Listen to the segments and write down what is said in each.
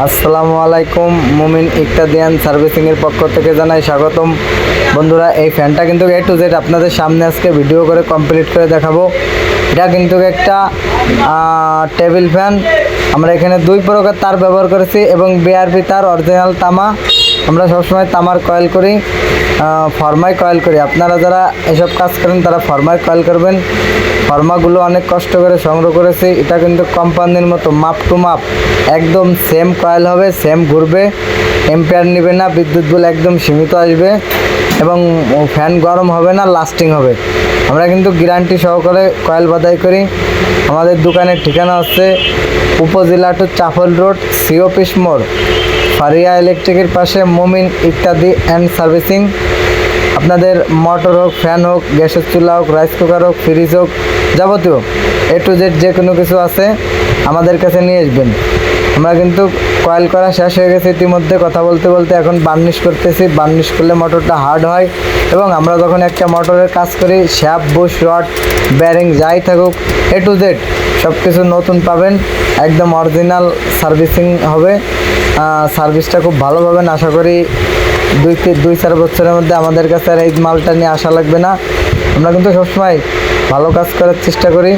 আসসালামু আলাইকুম। মুমিন ইক্তাদিয়ান সার্ভিসিংয়ের পক্ষ থেকে জানাই স্বাগতম। বন্ধুরা, এই ফ্যানটা কিন্তু A to Z আপনাদের সামনে আজকে ভিডিও করে কমপ্লিট করে দেখাবো। এটা কিন্তু একটা টেবিল ফ্যান। আমরা এখানে দুই প্রকার তার ব্যবহার করেছি এবং বিআরবি তার, অরিজিনাল তামা। আমরা সবসময় তামার কয়েল করি, ফরমায় কয়েল করি। আপনারা যারা এসব কাজ করেন তারা ফরমায় কয়েল করবেন। ফরমাগুলো অনেক কষ্ট করে সংগ্রহ করেছি। এটা কিন্তু কোম্পানির মতো মাপ টু মাপ একদম সেম কয়েল হবে, সেম ঘুরবে, এম্পিয়ার নেবে না, বিদ্যুৎ বিল একদম সীমিত আসবে এবং ফ্যান গরম হবে না, লাস্টিং হবে। আমরা কিন্তু গ্যারান্টি সহকারে কয়েল বাদাই করি। আমাদের দোকানের ঠিকানা হচ্ছে উপজেলা টু চাফল রোড, সি অফিস মোড়, ফারিয়া ইলেকট্রিকের পাশে, মুমিন ইত্যাদি অ্যান্ড সার্ভিসিং। আপনাদের মোটর হোক, ফ্যান হোক, গ্যাসের চুলা হোক, রাইস কুকার হোক, ফ্রিজ হোক, যাবতীয় A to Z যে কোনো কিছু আছে আমাদের কাছে নিয়ে আসবেন। আমরা কিন্তু কয়েল করা শেষ হয়ে গেছে ইতিমধ্যে। কথা বলতে বলতে এখন বার্নিশ করতেছি। বার্নিশ করলে মোটরটা হার্ড হয় এবং আমরা যখন একটা মোটরের কাজ করি, শ্যাফট, বুশ, রড, ব্যারিং যাই থাকুক A to Z সব কিছু নতুন পাবেন। একদম অরিজিনাল সার্ভিসিং হবে। সার্ভিসটা খুব ভালো পাবেন। আশা করি 2-4 বছরের মধ্যে আমাদের কাছে আর এই মালটা নিয়ে আসা লাগবে না। আমরা কিন্তু সবসময় ভালো কাজ করার চেষ্টা করি।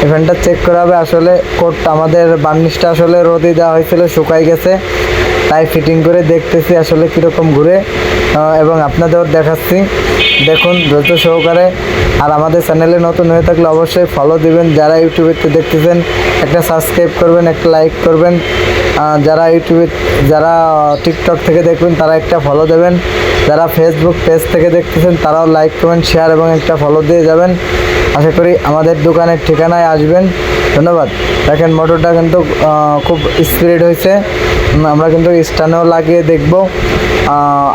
এই ফ্যানটা চেক করা হবে। আসলে কোটটা আমাদের বার্নিশটা আসলে রোদে দেওয়া হয়েছিল, শুকাই গেছে, তাই ফিটিং করে দেখতেছি আসলে কীরকম ঘুরে এবং আপনাদেরও দেখাচ্ছি। দেখুন ধৈর্য সহকারে। আর আমাদের চ্যানেলে নতুন হয়ে থাকলে অবশ্যই ফলো দিবেন। যারা ইউটিউবে দেখতেছেন একটা সাবস্ক্রাইব করবেন, একটা লাইক করবেন। যারা টিকটক থেকে দেখবেন তারা একটা ফলো দেবেন। যারা ফেসবুক পেজ থেকে দেখতেছেন তারাও লাইক, কমেন্ট, শেয়ার এবং একটা ফলো দিয়ে যাবেন। আশা করি আমাদের দোকানের ঠিকানায় আসবেন। ধন্যবাদ। দেখেন মোটরটা কিন্তু খুব স্পিড হয়েছে। আমরা কিন্তু স্ট্যান্ডও লাগিয়ে দেখব।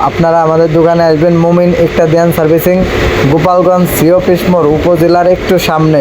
আপনারা আমাদের দোকানে আসবেন। মুমিন ইক্তাদিয়ান সার্ভিসিং, গোপালগঞ্জ, সি অফিস মোড়, উপজেলার একটু সামনে।